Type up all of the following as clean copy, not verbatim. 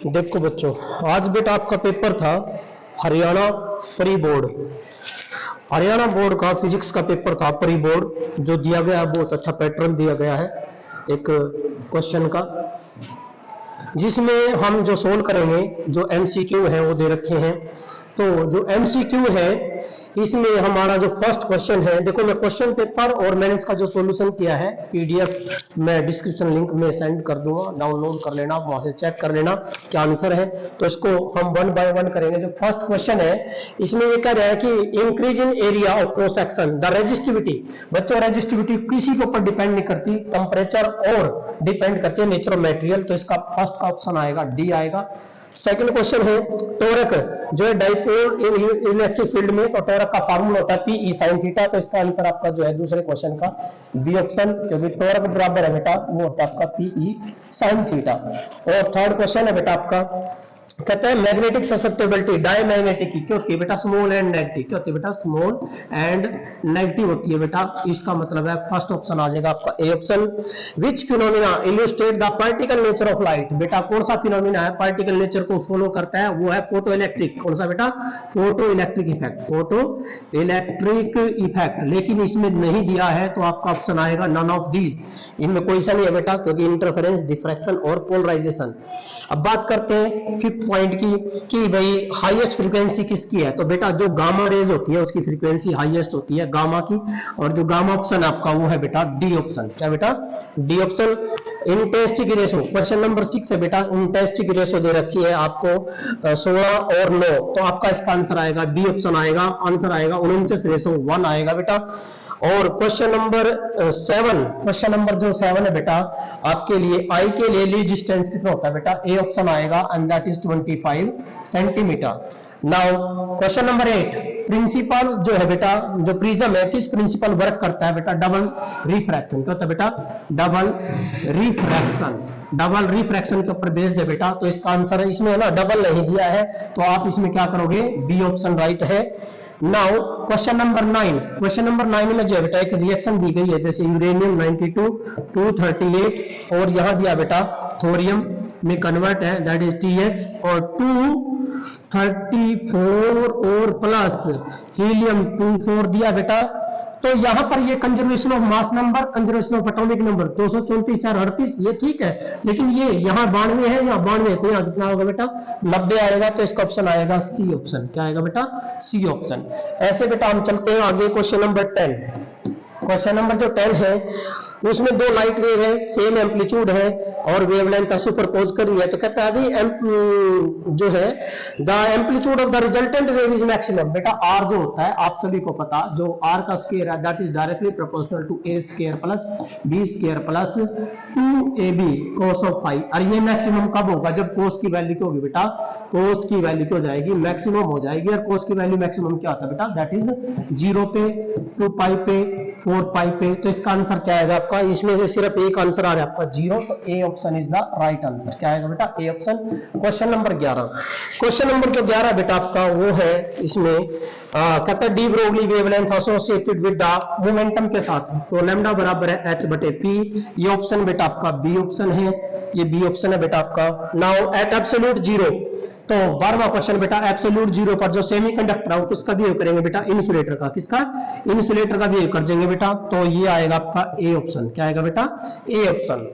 देखो बच्चों, आज बेटा आपका पेपर था Haryana pre board. Haryana board का फिजिक्स का पेपर था प्री बोर्ड। जो दिया गया है बहुत अच्छा पैटर्न दिया गया है एक क्वेश्चन का, जिसमें हम जो सोल्व करेंगे जो एमसीक्यू है वो दे रखे हैं। तो जो एमसीक्यू है इसमें हमारा जो फर्स्ट क्वेश्चन है, देखो मैं क्वेश्चन पेपर और मैंने इसका जो सॉल्यूशन किया है पीडीएफ मैं डिस्क्रिप्शन लिंक में सेंड कर दूंगा, डाउनलोड कर लेना, वहां से चेक कर लेना क्या आंसर है। तो इसको हम वन बाय वन करेंगे। जो फर्स्ट क्वेश्चन है इसमें ये कह रहा है कि increase in area of cross section the resistivity. बच्चों रेजिस्टिविटी किसी के ऊपर डिपेंड नहीं करती, टेम्परेचर और डिपेंड करती है नेचर ऑफ मटेरियल। तो इसका फर्स्ट का ऑप्शन आएगा डी आएगा। सेकंड क्वेश्चन है टोरक जो है डाइपोल इन इलेक्ट्रिक फील्ड में, तो टोरक का फार्मूला होता है पी ई साइन थीटा। तो इसका आंसर आपका जो है दूसरे क्वेश्चन का बी ऑप्शन, क्योंकि टोरक बराबर है बेटा वो होता है आपका पी ई साइन थीटा। और थर्ड क्वेश्चन है बेटा आपका, कहते हैं मैग्नेटिक ससेप्टेबिलिटी डायमैग्नेटिक की क्यों होती है बेटा स्मॉल एंड नेगेटिव, क्या होती है बेटा स्मॉल एंड नेगेटिव होती है बेटा। इसका मतलब है फर्स्ट ऑप्शन आ जाएगा आपका A option. Which phenomena illustrate the particle nature of light. बेटा कौन सा फिनोमिना है पार्टिकल नेचर को फॉलो करता है, वो है फोटो इलेक्ट्रिक। कौन सा बेटा? Photo electric effect, photo electric effect. लेकिन इसमें नहीं दिया है तो आपका ऑप्शन आएगा नन ऑफ दीज। इनमें कोई सा नहीं है बेटा, क्योंकि इंटरफेरेंस, डिफ्रैक्शन और पोलराइजेशन। अब बात करते हैं फिफ्थ पॉइंट की कि भाई हाईएस्ट फ्रीक्वेंसी किसकी है। तो बेटा जो गामा रेज होती है उसकी फ्रीक्वेंसी हाईएस्ट होती है गामा की, और जो गामा ऑप्शन आपका वो है बेटा डी ऑप्शन। क्या बेटा? D option. इंटेंसिटी की रेशो क्वेश्चन नंबर 6 है बेटा। इंटेंसिटी की रेशो दे रखी है आपको 16 और 9, तो आपका इसका आंसर आएगा बी ऑप्शन आएगा। आंसर आएगा 49:1 आएगा बेटा। और क्वेश्चन नंबर 7, क्वेश्चन नंबर जो 7 है बेटा आपके लिए आई के लिए लीज डिस्टेंस कितना होता है बेटा? ए ऑप्शन आएगा and that is 25 centimetre. Now question number 8, principle जो है बेटा जो प्रिज्म है किस प्रिंसिपल वर्क करता है बेटा? Double refraction. क्या होता है बेटा? Double refraction. डबल रिफ्रैक्शन के ऊपर बेस्ड है बेटा। तो इसका आंसर है, इसमें है ना डबल नहीं दिया है तो आप इसमें क्या करोगे? बी ऑप्शन राइट है। Now question number 9, question number 9 में जो है बेटा एक रिएक्शन दी गई है, जैसे यूरेनियम 92 238 और यहां दिया बेटा थोरियम में कन्वर्ट है दैट इज TH और 234 और प्लस हीलियम 24 दिया बेटा। तो यहां पर ये conservation of mass number, conservation of atomic number 234 438 ये ठीक है, लेकिन ये यहां 92 है, यहाँ 92 तो यहाँ कितना होगा बेटा? 90 आएगा। तो इसका ऑप्शन आएगा सी ऑप्शन। क्या आएगा बेटा? C option. ऐसे बेटा हम चलते हैं आगे क्वेश्चन नंबर 10। क्वेश्चन नंबर जो 10 है उसमें दो लाइट वेव है, सेम एम्पलीट्यूड है और वेवलेंथ का सुपरपोज कर रही है। तो कहता है अभी जो है the amplitude of the resultant wave is maximum. बेटा आर जो होता है आप सभी को पता, जो आर का स्क्वायर है that is directly proportional to A square plus B square plus 2ab cos of phi. और ये मैक्सिमम कब होगा? जब कोस की वैल्यू क्या होगी बेटा? कोस की वैल्यू क्या हो जाएगी? मैक्सिमम हो जाएगी। और कोस की वैल्यू मैक्सिमम क्या होता है बेटा? दैट इज 0 पे, 2 पाई पे, 4 पाई पे। तो इसका आंसर क्या आएगा आपका? इसमें से सिर्फ एक आंसर आ रहा है आपका 0, तो A option is the right answer. क्या आएगा बेटा? A option. Question number 11, question number जो 11 बेटा आपका वो है इसमें कहता है de Broglie wavelength associated with the momentum के साथ, तो लैम्डा बराबर है h/p। ये ऑप्शन बेटा आपका बी ऑप्शन है, ये बी ऑप्शन है बेटा आपका। नाउ एट एब्सोल्यूट 0, तो 12वां क्वेश्चन बेटा एब्सोल्यूट 0 पर जो सेमीकंडक्टर है किसका बिहेव करेंगे बेटा? इन्सुलेटर का। किसका? इन्सुलेटर का बिहेव कर देंगे बेटा। तो ये आएगा आपका ए ऑप्शन। क्या आएगा बेटा? A option.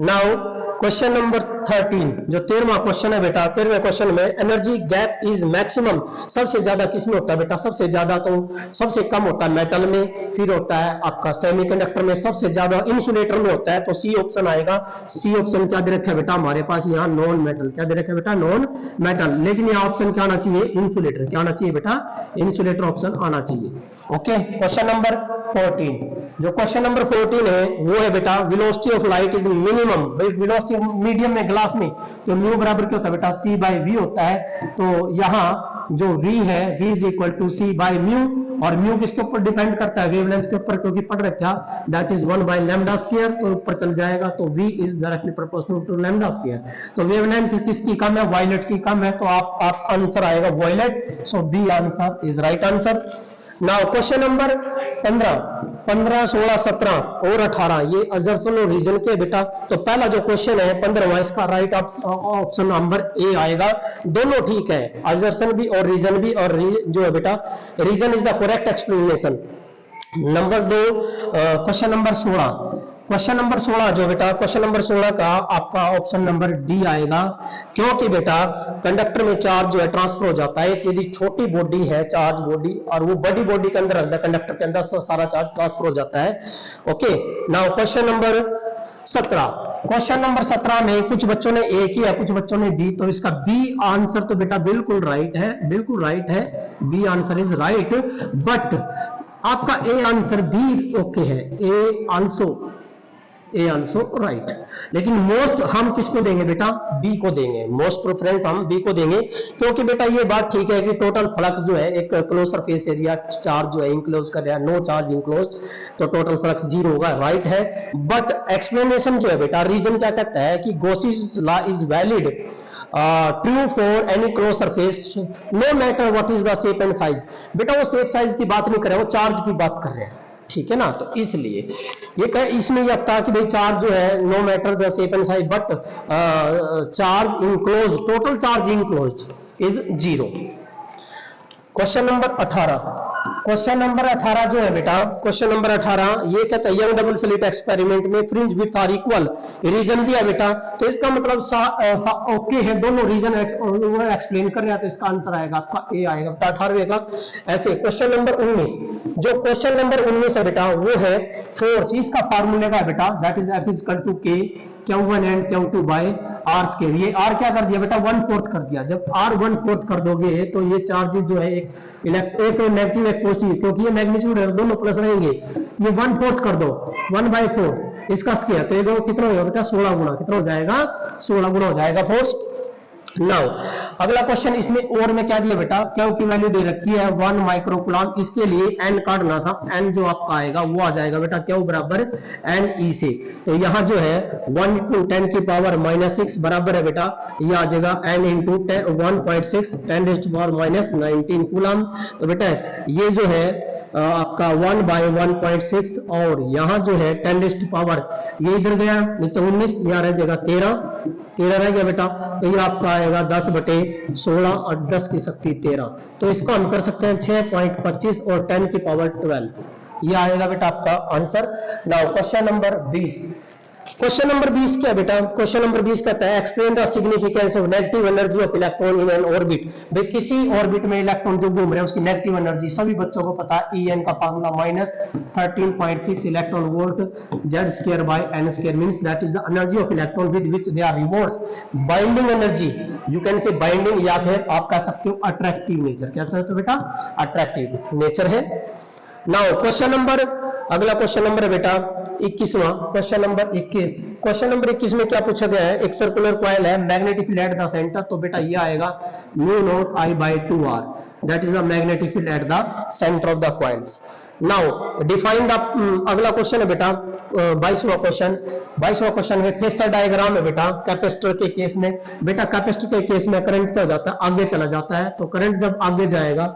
Now question number 13 जो 13वां क्वेश्चन है बेटा, 13वें क्वेश्चन में एनर्जी गैप इज मैक्सिमम सबसे ज्यादा किसमें होता है बेटा? सबसे ज्यादा तो सबसे कम होता है मेटल में, फिर होता है आपका सेमीकंडक्टर में, सबसे ज्यादा इंसुलेटर में होता है। तो सी ऑप्शन आएगा। सी ऑप्शन क्या दे रखा है बेटा हमारे पास यहाँ? Non metal. क्या दे रखा है बेटा? Non metal. लेकिन यहाँ ऑप्शन क्या आना चाहिए? इंसुलेटर। क्या आना चाहिए बेटा? इंसुलेटर ऑप्शन आना चाहिए। ओके। क्वेश्चन नंबर 14, जो क्वेश्चन नंबर 14 है वो है बेटा velocity of light is minimum. Velocity medium में ग्लास में तो म्यू बराबर क्या होता है बेटा? c बाय v होता है। तो यहाँ जो v है v is equal to c by mu, और म्यू किसके ऊपर डिपेंड करता है? वेवलेंथ के ऊपर, क्योंकि पढ़ रखा that is 1 by lambda square, तो ऊपर चल जाएगा। तो v is directly proportional to lambda square. तो वेवलेंथ किसकी कम है? वायलेट की कम है। तो आप आंसर आएगा violet. So B answer is right answer. Now question number 15, 15, 16, 17 और 18 ये असर्शन और रीजन के बेटा। तो पहला जो क्वेश्चन है 15वां, इसका राइट ऑप्शन नंबर ए आएगा। दोनों ठीक है, असर्शन भी और रीजन भी, और जो है बेटा reason is the correct explanation. Number 2, question number 16। Question number 16 जो बेटा, क्वेश्चन नंबर 16 का आपका ऑप्शन नंबर डी आएगा, क्योंकि बेटा कंडक्टर में चार्ज जो है ट्रांसफर हो जाता है। यदि छोटी बॉडी है चार्ज बॉडी और वो बड़ी बॉडी के अंदर रहता है कंडक्टर के अंदर, तो सारा चार्ज ट्रांसफर हो जाता है। Okay, now question number 17। Question number 17 में कुछ बच्चों ने ए किया, कुछ बच्चों ने बी, तो इसका बी आंसर तो बेटा बिल्कुल राइट है, बिल्कुल राइट है, B answer is right. But आपका ए आंसर भी ओके है, ए आल्सो राइट। लेकिन मोस्ट हम किसको देंगे बेटा, बी को देंगे, मोस्ट प्रेफरेंस हम बी को देंगे, क्योंकि बेटा ये बात ठीक है कि टोटल फ्लक्स जो है एक क्लोज सरफेस एरिया चार्ज जो है इंक्लोज कर रहा है, नो चार्ज इंक्लोज, तो टोटल फ्लक्स 0 होगा, राइट है। बट एक्सप्लेनेशन जो है बेटा, रीजन क्या कहता है कि Gauss's law is valid true for any close surface no matter what is the shape and size. बेटा वो शेप साइज की बात नहीं कर रहे, वो चार्ज की बात कर रहे हैं, ठीक है ना। तो इसलिए ये इसमें यह था कि भाई चार्ज जो है no matter the shape and size but charge enclose, total charge enclose is 0। Question number 18। Question number 18 जो है बेटा, क्वेश्चन नंबर 18 ये कहता है यंग डबल स्लिट एक्सपेरिमेंट में fringe width are equal, reason दिया बेटा, तो इसका मतलब ओके है, दोनों रीजन एक्सप्लेन कर रहे हैं, तो इसका आंसर आएगा आपका ए आएगा बेटा 18वें का। ऐसे क्वेश्चन नंबर 19, जो क्वेश्चन नंबर 19 है बेटा वो है फोर्स, इसका फार्मूले का बेटा that is F is equal to K Q1 and Q2 by R square. ये R क्या कर दिया बेटा, 1/4 कर दिया। जब R 1/4 कर दोगे तो ये चार्जेस जो है एक नेगेटिव एक पॉजिटिव, क्योंकि ये मैग्नीट्यूड है दोनों प्लस रहेंगे, ये 1/4 कर दो 1/4 इसका स्क्वायर, तो ये कितना होगा बेटा 16 गुना, कितना हो जाएगा 16 गुना हो जाएगा फोर्स। नाउ अगला क्वेश्चन, इसमें और में क्या दिया बेटा, क्यू की वैल्यू दे रखी है 1 माइक्रोकूलम, इसके लिए एन काटना था, एन जो आपका आएगा वो आ जाएगा बेटा क्यू बराबर एन ई से। तो यहाँ जो है 1 × 10 की पावर -6 बराबर है बेटा, ये आ जाएगा एन इंटू 1.6 10⁻⁻19 कूलम। तो बेटा ये जो है आपका 1/1.6 और यहाँ जो है 10⁻, ये इधर गया नहीं तो 19, यहाँ रह जाएगा 13 रह गया बेटा, तो ये आपका आएगा 10/16 और 10 की शक्ति 13। तो इसको हम कर सकते हैं 6.25 और 10 की पावर 12, ये आएगा बेटा आपका answer. Now question number 20। Question number 20 क्या बेटा, क्वेश्चन नंबर 20 कहता है explain the significance of negative energy of electron in an orbit. भाई किसी ऑर्बिट में इलेक्ट्रॉन जो घूम रहे हैं उसकी नेगेटिव एनर्जी सभी बच्चों को पता है, En का formula -13.6 electron volt Z² by n² means that is the energy of electron with which they are revolves. Binding energy you can say binding, या फिर आप कह सकते हो अट्रैक्टिव नेचर, क्या सकते हो बेटा अट्रैक्टिव नेचर है। नाउ क्वेश्चन नंबर, अगला क्वेश्चन नंबर है बेटा 21वां, क्वेश्चन नंबर 21। क्वेश्चन नंबर 21 में क्या पूछा गया है, एक सर्कुलर कॉइल है, magnetic field at the centre, तो बेटा ये आएगा μ0I/2R, that is the magnetic field at the centre of the coils. Now define the, अगला क्वेश्चन है बेटा 22वां क्वेश्चन। 22वां क्वेश्चन है फेसर डायग्राम है बेटा, कैपेसिटर के केस में। बेटा कैपेसिटर के केस में करंट क्या हो जाता है, आगे चला जाता है, तो करंट जब आगे जाएगा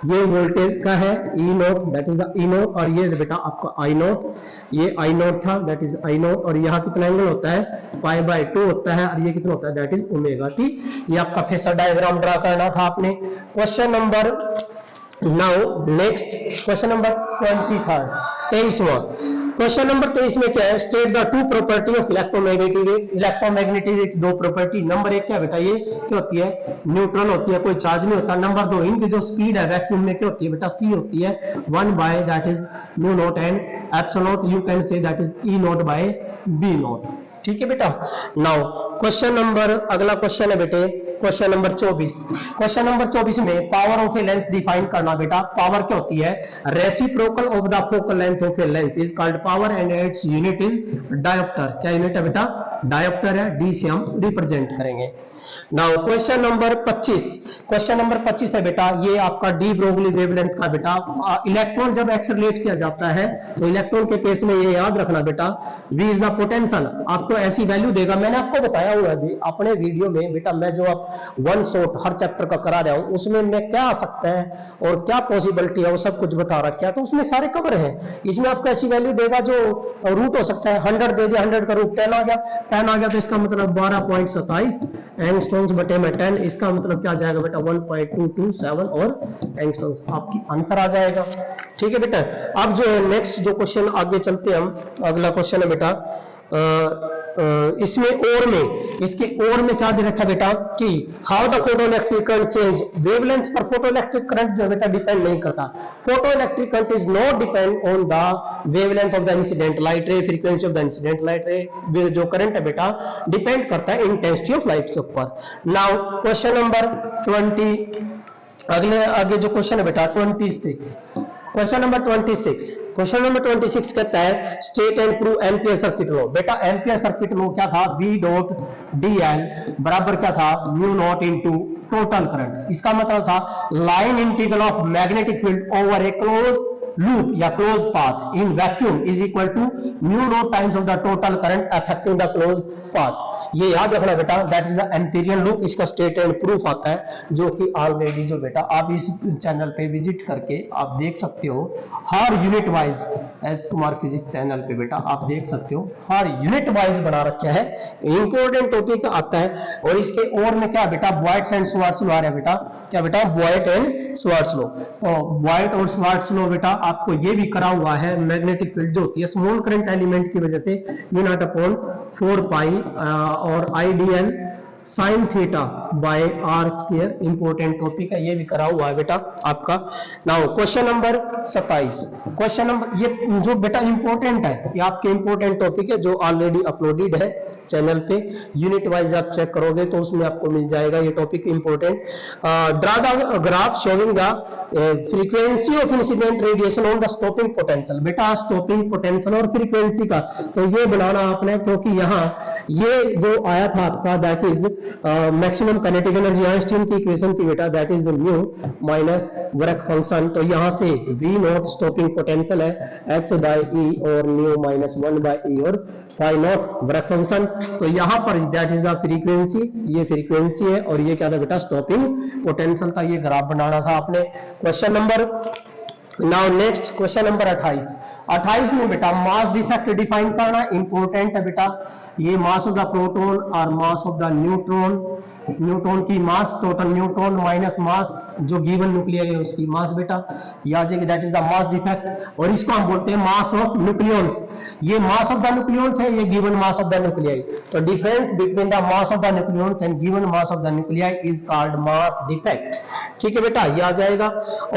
ये वोल्टेज का है E0, that is the E0, और ये बेटा आपका I0, ये I0 था, दैट इज I0, और यहाँ कितना एंगल होता है π/2 होता है, और ये कितना होता है दैट इज ω/t। ये आपका फेसर डायग्राम ड्रा करना था आपने। Question number, now next question number 23वां। क्वेश्चन नंबर 23 में क्या है, state the two property of electromagnetic. Electromagnetic दो प्रॉपर्टी, नंबर 1 क्या बेटा ये क्या होती है, न्यूट्रल होती है, कोई चार्ज नहीं होता। नंबर 2 इनकी जो स्पीड है वैक्यूम में क्या होती है बेटा c होती है 1 that is μ0 and epsilon, you can say that is E0/B0, ठीक है बेटा। नाउ क्वेश्चन नंबर, अगला क्वेश्चन है बेटे क्वेश्चन नंबर 24। क्वेश्चन नंबर 24 में power of a lens define करना बेटा। पावर क्या होती है, reciprocal of the focal length of a lens is called power and its unit is diopter. क्या यूनिट है बेटा, डायोप्टर है, डी से हम रिप्रेजेंट करेंगे। Now question number 25, question number 25 है बेटा, ये आपका डी ब्रोगली वेवलेंथ का बेटा। इलेक्ट्रॉन जब एक्सेलरेट किया जाता है तो इलेक्ट्रॉन के केस में ये याद रखना बेटा, V इज द पोटेंशियल, आपको ऐसी वैल्यू देगा। मैंने आपको बताया हुआ है अपने वीडियो में बेटा, मैं जो आप वन शॉट हर चैप्टर का करा रहा हूं उसमें मैं क्या आ सकता है और क्या पॉसिबिलिटी है वो सब कुछ बता रखा है, तो उसमें सारे कवर है। इसमें आपको ऐसी वैल्यू देगा जो रूट हो सकता है 100 दे दिया, 100 का रूट 10 आ गया, 10 आ गया तो इसका मतलब 12.27 एंगस्ट्रॉम्स बटे में 10, इसका मतलब क्या आ जाएगा बेटा 1.227 और एंगस्ट्रॉम्स, आपकी आंसर आ जाएगा। ठीक है बेटा, अब जो है नेक्स्ट जो क्वेश्चन आगे चलते हैं हम, अगला क्वेश्चन है बेटा इसमें और में, इसके और में क्या दे रखा बेटा कि how the photoelectric current change wavelength पर। फोटोइलेक्ट्रिक करंट जो बेटा डिपेंड नहीं करता, photoelectric current is not depend on the wavelength of the incident light रे, frequency of the incident light रे। जो करंट है बेटा डिपेंड करता है इंटेंसिटी ऑफ लाइट के ऊपर। नाउ क्वेश्चन नंबर 20, आगे जो क्वेश्चन है बेटा 26, क्वेश्चन नंबर 26, क्वेश्चन नंबर 26 कहता है state and prove Ampere circuit law. बेटा एम्पियर सर्किट लॉ क्या था, V डॉट dl बराबर क्या था, mu naught into total current. इसका मतलब था line integral of magnetic field over a close loop या close path in vacuum is equal to mu naught times of the total current affecting the close path. ये याद रखना बेटा, that is the Amperian law. इसका state and proof आता है जो कि ऑलरेडी जो बेटा आप इस चैनल पे विजिट करके आप देख सकते हो, हर unit wise S Kumar physics channel पे बेटा आप देख सकते हो, हर यूनिट वाइज बना रखा है, इंपॉर्टेंट टॉपिक आता है। और इसके और में क्या बेटा बॉयट्स एंड श्वार्ट्ज लॉ आ रहा है बेटा, क्या बेटा Biot and Savart law. Biot और श्वार्ट्ज लॉ बेटा आपको ये भी करा हुआ है, मैग्नेटिक फील्ड जो होती है स्मॉल करंट एलिमेंट की वजह से V नॉट अपॉन 4 पाई और IDL sine theta by R square, important topic है, ये भी करा हुआ है बेटा आपका। Now question number 27, question number ये जो बेटा इंपॉर्टेंट है, ये आपके इंपॉर्टेंट टॉपिक है जो ऑलरेडी अपलोडेड है चैनल पे, यूनिट वाइज आप चेक करोगे तो उसमें आपको मिल जाएगा ये topic important. Draw the graph showing the frequency of incident radiation on the stopping potential. बेटा स्टॉपिंग पोटेंशियल और फ्रीक्वेंसी का तो ये बनाना आपने, क्योंकि यहाँ ये जो आया था आपका that is maximum kinetic energy, Einstein की इक्वेशन थी बेटा, that is mu minus work function. तो यहाँ से V नॉट स्टॉपिंग पोटेंशियल है h बाई ई और म्यू माइनस 1 बाई ई और फाई नॉट वर्क फंक्शन। तो यहाँ पर दैट इज द फ्रीक्वेंसी, ये फ्रीक्वेंसी है और ये क्या था बेटा स्टॉपिंग पोटेंशियल था। ये ग्राफ बनाना था आपने। Question number now next question number 28 में बेटा मास डिफेक्ट डिफाइन करना इंपॉर्टेंट है बेटा। ये मास ऑफ द प्रोटॉन और mass of the neutron, neutron की mass total neutron minus mass जो गिवन न्यूक्लियर है उसकी मास बेटा, याद है कि that is the mass defect. और इसको हम बोलते हैं मास ऑफ न्यूक्लियॉन्स। ये मास ऑफ द न्यूक्लियॉन्स है, ये given mass of the nuclei. तो difference between the mass of the nucleons and given mass of the nuclei is called mass defect. ठीक है बेटा, ये आ जाएगा।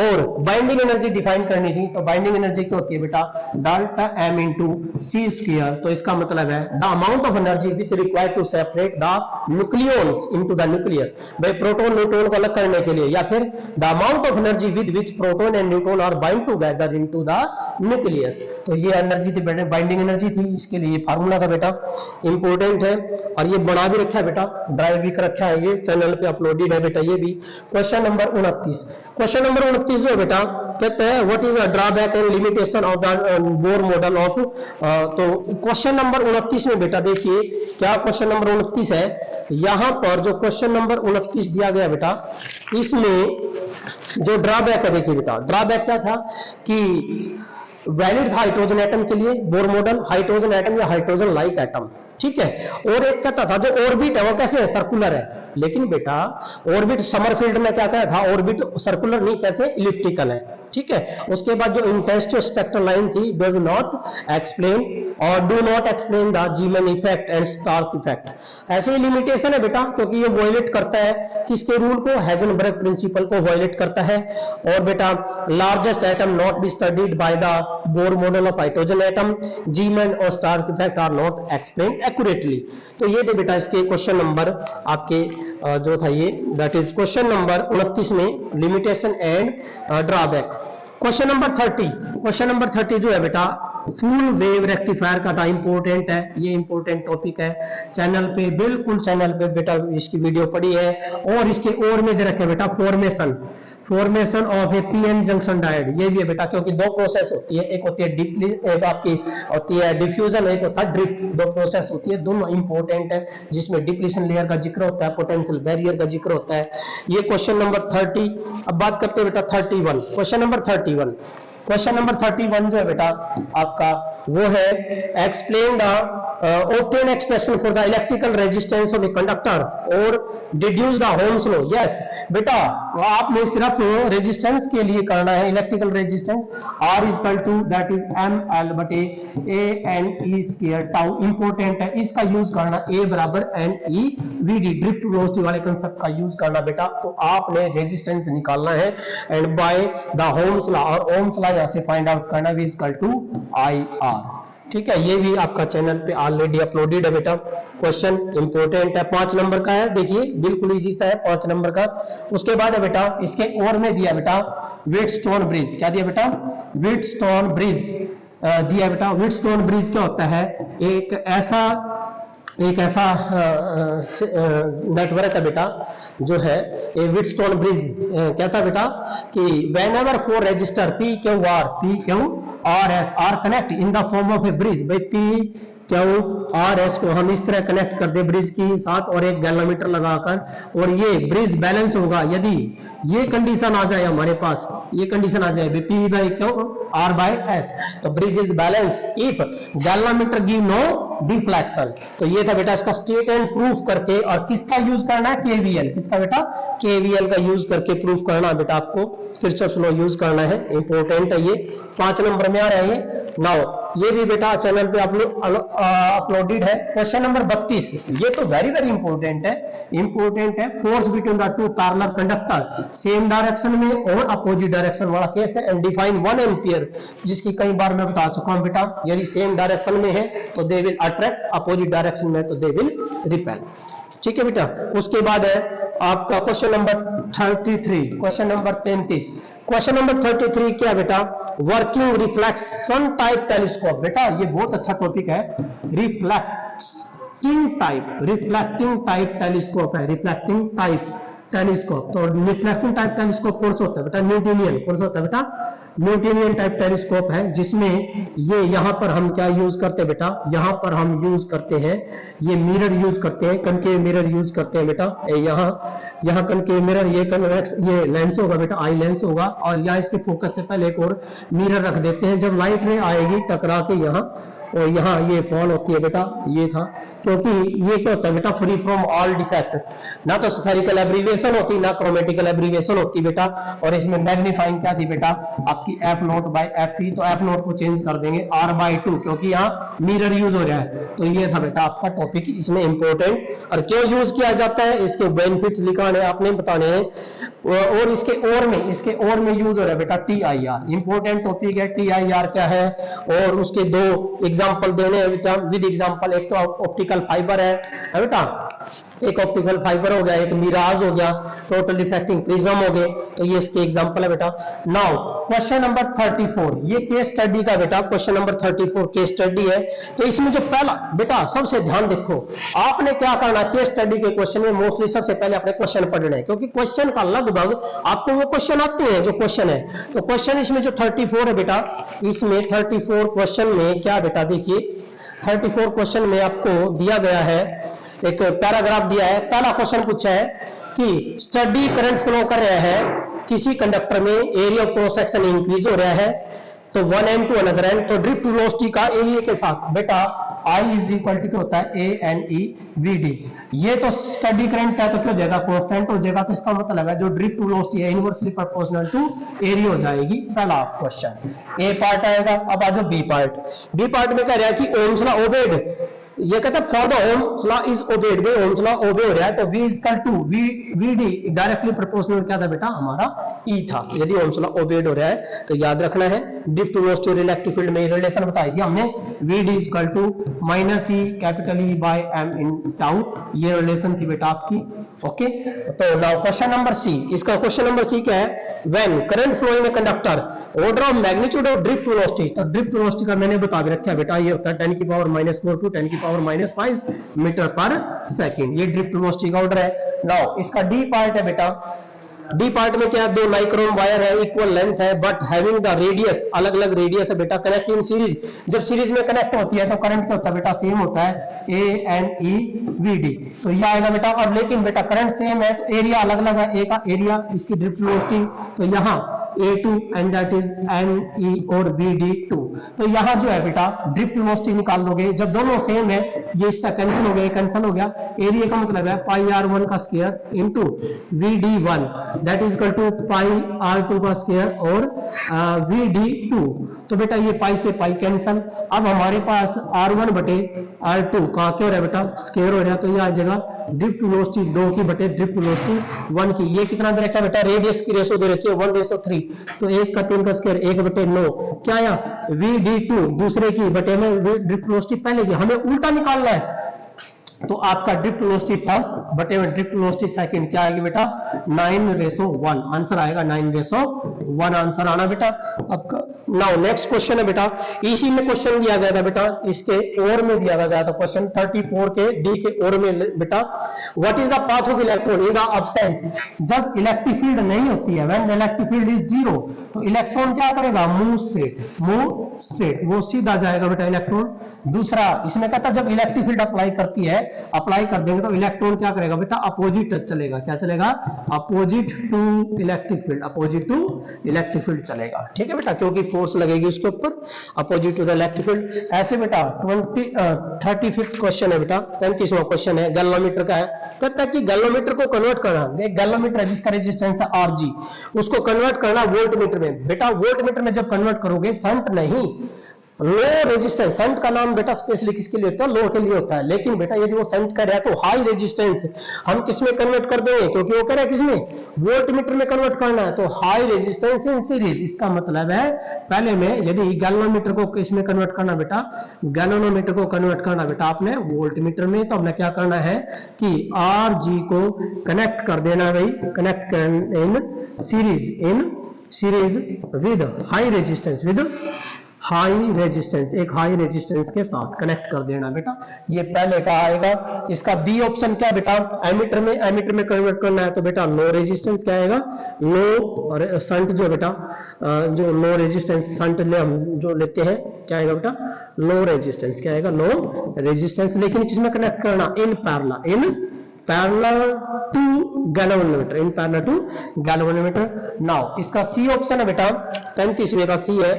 और बाइंडिंग एनर्जी डिफाइन करनी थी, तो बाइंडिंग एनर्जी क्या होती है बेटा delta m into C square. तो इसका मतलब है the amount of energy which required to separate the nucleons into the nucleus, भाई प्रोटॉन न्यूट्रॉन को अलग करने के लिए, या फिर the amount of energy with which proton and neutron are bind together into the nucleus. तो ये एनर्जी थी बेटा, बाइंडिंग एनर्जी थी, इसके लिए फार्मूला था बेटा, इंपॉर्टेंट है। और ये बना भी रखा है बेटा, ड्राइव भी कर रखा है, ये चैनल पे अपलोडेड है बेटा ये भी। क्वेश्चन नंबर 29, क्वेश्चन नंबर 29 जो बेटा कहते हैं what is the drawback and limitation of the Bohr model of. तो क्वेश्चन नंबर 29 में बेटा देखिए क्या क्वेश्चन नंबर 29 है, यहां पर जो क्वेश्चन नंबर 29 दिया गया बेटा, इसमें जो ड्रॉबैक है देखिए बेटा, ड्रॉबैक क्या था कि वैलिड था हाइड्रोजन एटम के लिए बोर मॉडल, हाइड्रोजन एटम या हाइड्रोजन लाइक एटम, ठीक है। और एक कहता था जो ऑर्बिट है वो कैसे है, सर्कुलर है। लेकिन बेटा ऑर्बिट समरफील्ड में क्या कहा था, ऑर्बिट सर्कुलर नहीं, कैसे इलिप्टिकल है, ठीक है। उसके बाद जो इंटेंसिटी स्पेक्ट्रल लाइन थी डज नॉट एक्सप्लेन और do not explain the Zeeman effect and Stark effect. ऐसे ही लिमिटेशन है बेटा, क्योंकि ये वायलेट करता है किसके रूल को, हाइजेनबर्ग प्रिंसिपल को वायलेट करता है। और बेटा largest atom not be studied by the Bohr model of hydrogen atom, Zeeman और Stark effect are not explain accurately. तो ये थे बेटा इसके क्वेश्चन नंबर आपके जो था ये, दैट इज क्वेश्चन नंबर 29 में limitation and drawback. Question number 30, question number 30 जो है बेटा फुल वेव रेक्टिफायर का था, इंपॉर्टेंट है, ये इंपॉर्टेंट टॉपिक है। चैनल पे बिल्कुल, चैनल पे बेटा इसकी वीडियो पड़ी है। और इसके और में दे रखे बेटा formation of A PN junction diode, ये भी है बेटा, क्योंकि दो प्रोसेस होती है, एक होती है एक आपकी होती है डिफ्यूजन, एक होता है ड्रिफ्ट, दो प्रोसेस होती है, दोनों इंपॉर्टेंट है, जिसमें डिप्लीशन लेयर का जिक्र होता है, पोटेंशियल बैरियर का जिक्र होता है। ये क्वेश्चन नंबर 30। अब बात करते हैं बेटा 31, क्वेश्चन नंबर 31। क्वेश्चन नंबर 31 जो है बेटा आपका वो है explain the obtain expression for the electrical resistance of a conductor और deduce the Ohm's law. Yes बेटा, आपने सिर्फ रेजिस्टेंस के लिए करना है, electrical resistance R is equal to that is ML बटे ANE स्क्वायर टाउ, इंपॉर्टेंट है, इसका यूज करना A बराबर NE VD, ड्रिफ्ट वेलोसिटी वाले कंसेप्ट का यूज करना बेटा। तो आपने रेजिस्टेंस निकालना है and by the Ohm's law, और ओम्स लॉ यहां से फाइंड आउट करना V is equal to IR। ठीक है, ये भी आपका चैनल पे ऑलरेडी अपलोडेड है बेटा। क्वेश्चन इंपॉर्टेंट है, 5 नंबर का है, देखिए बिल्कुल इजी सा है, 5 नंबर का। उसके बाद है बेटा इसके और में दिया बेटा व्हीटस्टोन ब्रिज, क्या दिया बेटा, व्हीटस्टोन ब्रिज दिया बेटा। व्हीटस्टोन ब्रिज क्या होता है, एक ऐसा नेटवर्क है बेटा जो है ये व्हीटस्टोन ब्रिज, क्या था बेटा कि whenever four resistor PQRS are connect in the form of a bridge, भाई PQRS को हम इस तरह कनेक्ट कर दे ब्रिज के साथ और एक गैलोमीटर लगाकर, और ये ब्रिज बैलेंस होगा यदि ये कंडीशन आ जाए हमारे पास, ये कंडीशन आ जाए P by Q R by S, तो bridge is balance if galvanometer give no deflection. तो ये था बेटा इसका स्टेट एंड प्रूफ करके, और किसका यूज करना है, KVL, किसका बेटा, KVL का यूज करके प्रूफ करना बेटा, आपको किरचॉफ लॉ यूज करना है, इंपॉर्टेंट है ये, 5 नंबर में आ रहा है ये। नाउ ये भी बेटा चैनल पे अपलोडेड है। क्वेश्चन नंबर 32, ये तो वेरी वेरी इंपॉर्टेंट है, force between the two parallel conductor same direction में और अपोजिट डायरेक्शन वाला केस है, एंड डिफाइन 1 एम्पियर, जिसकी कई बार मैं बता चुका हूं बेटा, यदि सेम डायरेक्शन में है तो they will attract, opposite direction में तो दे विल रिपेल। ठीक है बेटा। उसके बाद है आपका question number 33, question number 33। Question number 33 क्या बेटा, वर्किंग रिफ्लेक्शन टाइप टेलीस्कोप। बेटा ये बहुत अच्छा टॉपिक है, रिफ्लेक्टिंग टाइप टेलीस्कोप है, रिफ्लेक्टिंग टाइप टेलीस्कोप। तो रिफ्लेक्टिंग टाइप टेलीस्कोप कौन सा होता है बेटा, न्यूटोनियन, कौन सा होता है बेटा, न्यूटोनियन टाइप टेलीस्कोप है, जिसमें ये यहां पर हम क्या यूज करते हैं बेटा, यहां पर हम यूज करते हैं ये मिरर यूज करते हैं, कनकेव मिरर यूज करते हैं बेटा। यहाँ कनकेव मिरर, ये लेंस होगा बेटा, आई लेंस होगा, और यहाँ इसके फोकस से पहले एक और मिरर रख देते हैं, जब लाइट रे आएगी टकरा के यहाँ, और यहाँ ये फॉल होती है बेटा, ये था, क्योंकि ये क्या होता है बेटा, फ्री फ्रॉम ऑल डिफेक्ट, ना तो स्फेरिकल एब्रीविएशन होती, ना क्रोमेटिकल एब्रीविएशन होती बेटा। और इसमें मैग्नीफाइंग क्या थी बेटा आपकी F0 बाई F, तो F0 को चेंज कर देंगे R/2, क्योंकि यहाँ मिरर यूज हो रहा है। तो ये था बेटा आपका टॉपिक, इसमें इंपॉर्टेंट, और क्यों यूज किया जाता है, इसके बेनिफिट लिखाने आपने बताने हैं, और इसके और में यूज हो रहा है बेटा TIR, इंपॉर्टेंट टॉपिक है। TIR क्या है, और उसके 2 एग्जांपल देने हैं बेटा विद एग्जांपल। एक तो ऑप्टिकल फाइबर है बेटा, एक ऑप्टिकल फाइबर हो गया, एक मिराज हो गया, टोटल डिफ्लेक्टिंग प्रिज्म हो गए, तो ये इसके एग्जांपल है बेटा। नाउ क्वेश्चन नंबर 34, ये केस स्टडी का बेटा क्वेश्चन नंबर 34 केस स्टडी है। तो इसमें जो पहला बेटा सबसे ध्यान देखो, आपने क्या करना, केस स्टडी के क्वेश्चन में मोस्टली सबसे पहले अपने क्वेश्चन पढ़ना है, क्योंकि क्वेश्चन का लगभग आपको वो क्वेश्चन आते हैं जो क्वेश्चन है। तो क्वेश्चन इसमें जो 34 है बेटा, इसमें 34 क्वेश्चन में क्या बेटा, देखिए 34 क्वेश्चन में आपको दिया गया है, एक पैराग्राफ दिया है। पहला क्वेश्चन पूछा है कि स्टडी करंट फ्लो कर रहा है, किसी कंडक्टर में area of cross section increase हो रहा है, तो 1 एंड टू अनदर एंड, तो ड्रिफ्ट वेलोसिटी का एरिया के साथ बेटा I इज इक्वल टू होता है ANE VD। ये तो स्टडी करंट है, तो क्या हो जाएगा, कांस्टेंट हो जाएगा। तो इसका मतलब है जो ड्रिफ्ट वेलोसिटी है इनवर्सली प्रोपोर्शनल टू एरिया हो जाएगी। पहला क्वेश्चन ए पार्ट आएगा। अब आ जाओ बी पार्ट में कह रहा है कि ओम्स लॉ ओबेड, ये कहता है for the Ohm's law is obeyed, भाई ओम्स लॉ ओबे हो रहा है, तो V is equal to VD directly proportional क्या था बेटा, हमारा E था। यदि ओम्स लॉ ओबेड हो रहा है तो याद रखना है ड्रिफ्ट वेलोसिटी और इलेक्ट्रिक फील्ड में रिलेशन बताई थी हमने, VD is equal to -E capital E by M in tau, ये रिलेशन थी बेटा आपकी। ओके, तो नाउ क्वेश्चन नंबर सी, इसका क्वेश्चन नंबर सी क्या है, when current flow in a conductor order of magnitude of drift velocity, तो drift velocity का मैंने बता के रखा है बेटा, ये होता है 10 की पावर -4 टू 10 की पावर -5 मीटर पर सेकंड, ये ड्रिफ्ट वेलोसिटी का ऑर्डर है। नाउ इसका डी पार्ट है बेटा, डी पार्ट में क्या, दो नाइक्रोम वायर है, इक्वल लेंथ है, बट हैविंग द रेडियस, अलग अलग रेडियस है बेटा, कनेक्ट इन सीरीज, जब सीरीज में कनेक्ट होती है तो करंट क्या होता है बेटा, सेम होता है, ANEVD, तो ये आएगा बेटा। और लेकिन बेटा करंट सेम है तो एरिया अलग अलग है, ए का एरिया, इसकी ड्रिफ्ट वेलोसिटी, तो यहाँ A2 and that is NE और VD2, तो यहाँ जो है बेटा ड्रिफ्ट वेलोसिटी निकाल दोगे, जब दोनों सेम है, ये इसका कैंसिल हो गया, कैंसिल हो गया, एरिया का मतलब है पाई R1 का square into VD1 that is equal to pi R2 का स्क्वायर और VD2, तो बेटा ये पाई से पाई कैंसिल, अब हमारे पास R1 बटे R2 का क्या हो रहा है बेटा, स्क्वायर हो रहा है, तो ये आ जाएगा ड्रिफ्ट वेलोसिटी 2 की बटे ड्रिफ्ट वेलोसिटी 1 की, ये कितना दे रखा है बेटा, रेडियस की रेशो दे रखी है 1:3, तो 1 का 3 का स्क्वायर 1 बटे 9, क्या आया VD2 दूसरे की बटे में ड्रिफ्ट वेलोसिटी पहले की, हमें उल्टा निकालना है, तो आपका ड्रिफ्ट वेलोसिटी फर्स्ट बटे में ड्रिफ्ट वेलोसिटी सेकंड क्या आएगी बेटा, 9:1, आंसर आएगा 9:1 आंसर आना बेटा आपका। नाउ नेक्स्ट क्वेश्चन है बेटा, इसी में क्वेश्चन दिया गया था बेटा, इसके और में दिया गया था क्वेश्चन 34 के डी के और में बेटा, what is the path of electron in the absence, जब इलेक्ट्रिक फील्ड नहीं होती है, when electric field is zero, तो इलेक्ट्रॉन क्या करेगा, मूव स्ट्रेट, वो सीधा जाएगा बेटा इलेक्ट्रॉन। दूसरा इसमें कहता जब इलेक्ट्रिक फील्ड अप्लाई करती है, अप्लाई कर देंगे तो इलेक्ट्रॉन क्या करेगा बेटा, अपोजिट चलेगा, क्या चलेगा, opposite to electric field, opposite to electric field चलेगा, ठीक है बेटा, क्योंकि फोर्स लगेगी उसके ऊपर, opposite to the electric field. ऐसे बेटा 35th क्वेश्चन है बेटा, 35वां क्वेश्चन है, गैलोमीटर का है, कहता है कि गैलोमीटर को कन्वर्ट करना, एक गैलोमीटर है जिसका रेजिस्टेंस है RG, उसको कन्वर्ट करना वोल्ट मीटर में, बेटा वोल्ट मीटर में जब कन्वर्ट करोगे, शंट नहीं, लो रेजिस्टेंस, शंट का नाम बेटा स्पेशली किसके लिए होता है, लो के लिए होता है, लेकिन बेटा यदि वो शंट कर रहा है तो हाई रेजिस्टेंस हम किसमें कन्वर्ट कर देंगे, क्योंकि वो कह रहा है किसमें, वोल्ट मीटर में कन्वर्ट करना है, तो हाई रेजिस्टेंस इन सीरीज, इसका मतलब है पहले में यदि गैलोमीटर को किसमें कन्वर्ट करना बेटा, गैलोनोमीटर को कन्वर्ट करना बेटा आपने वोल्ट मीटर में, तो हमने क्या करना है कि RG को कनेक्ट कर देना भाई, connect in series with high resistance, with high resistance, एक हाई रेजिस्टेंस के साथ कनेक्ट कर देना बेटा, ये पहले का आएगा। इसका बी ऑप्शन क्या बेटा, एमीटर में कन्वर्ट करना है, तो बेटा लो रेजिस्टेंस क्या आएगा, लो, और शंट जो बेटा जो लो रेजिस्टेंस शंट ले हम जो लेते हैं क्या आएगा बेटा, लो रेजिस्टेंस, क्या आएगा, लो रेजिस्टेंस, लेकिन किसमें कनेक्ट करना, in parallel to galvanometer, in parallel to galvanometer. Now इसका सी ऑप्शन है बेटा, 35वें का सी है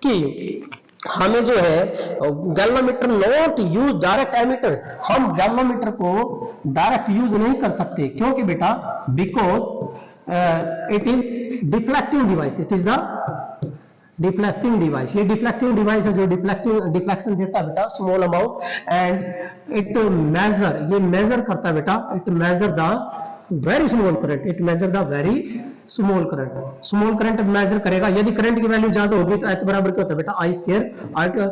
कि हमें जो है galvanometer not use direct ammeter, हम गैलोमीटर को डायरेक्ट यूज नहीं कर सकते, क्योंकि बेटा because it is deflecting device, it is the deflecting device, ये डिफ्लेक्टिंग डिवाइस है जो डिफ्लेक्शन देता है बेटा small amount, and it measure, ये मेजर करता है बेटा, it measure the very small current, it measure the very small current measure करेगा। यदि करंट की वैल्यू ज्यादा होगी तो H बराबर क्या होता है बेटा, I स्क्वायर,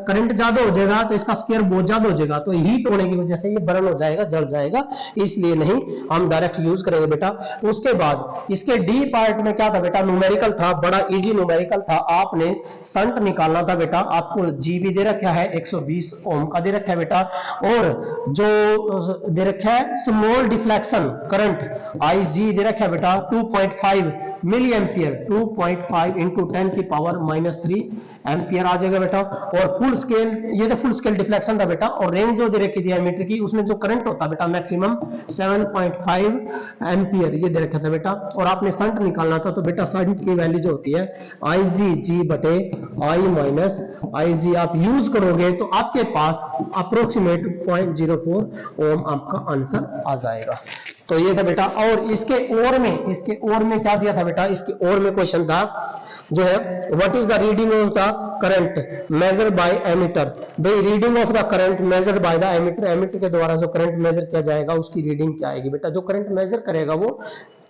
करंट ज्यादा हो जाएगा तो इसका स्क्वायर बहुत ज्यादा हो जाएगा, तो हीट होने की वजह से ये बर्न हो जाएगा, जल जाएगा, इसलिए नहीं हम डायरेक्ट यूज करेंगे बेटा। उसके बाद इसके डी पार्ट में क्या था बेटा, न्यूमेरिकल था, बड़ा इजी न्यूमेरिकल था, आपने शंट निकालना था बेटा, आपको जी भी दे रखा है 120 ओम का दे रखा है बेटा, और जो दे रखा है स्मॉल डिफ्लेक्शन करंट IG दे रखा है बेटा 2.5 मिली एम्पियर, 2.5 इंटू 10 की पावर -3 एम्पियर आ जाएगा बेटा। और फुल स्केल, ये तो फुल स्केल डिफ्लेक्शन था बेटा, और रेंज जो दे रखी थी एमीटर की, उसमें जो करंट होता है बेटा मैक्सिमम 7.5 एम्पियर ये दे रखा था बेटा, और आपने शंट निकालना था, तो बेटा शंट की वैल्यू जो होती है IG बटे I माइनस IG आप यूज करोगे तो आपके पास अप्रोक्सीमेट 0.04 ओम आपका आंसर आ जाएगा। तो ये था बेटा, और इसके और में क्या दिया था बेटा, इसके और में क्वेश्चन था जो है what is the reading of the current measured by ammeter, भाई reading of the current measured by the ammeter, ammeter के द्वारा जो करंट मेजर किया जाएगा उसकी रीडिंग क्या आएगी बेटा, जो करंट मेजर करेगा वो,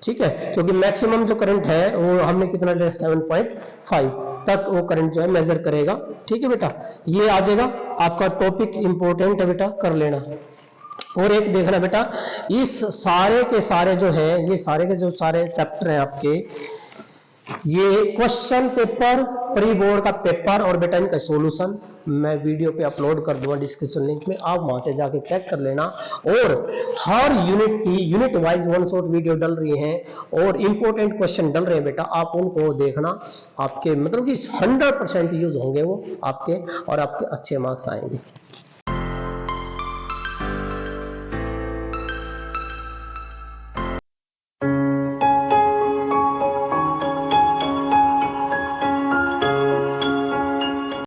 ठीक है, क्योंकि मैक्सिमम जो करंट है वो हमने कितना लिया 7.5 तक वो करंट जो है मेजर करेगा, ठीक है बेटा, ये आ जाएगा आपका टॉपिक इंपॉर्टेंट है बेटा, कर लेना। और एक देखना बेटा, इस सारे के सारे जो है, ये सारे के जो सारे चैप्टर हैं आपके, ये क्वेश्चन पेपर प्री बोर्ड का पेपर और बेटा इनका सॉल्यूशन मैं वीडियो पे अपलोड कर दूंगा डिस्क्रिप्शन लिंक में, आप वहां से जाके चेक कर लेना। और हर यूनिट की unit wise one shot video डल रही हैं और इंपॉर्टेंट क्वेश्चन डल रहे हैं बेटा, आप उनको देखना। आपके मतलब कि 100% यूज होंगे वो आपके, और आपके अच्छे मार्क्स आएंगे।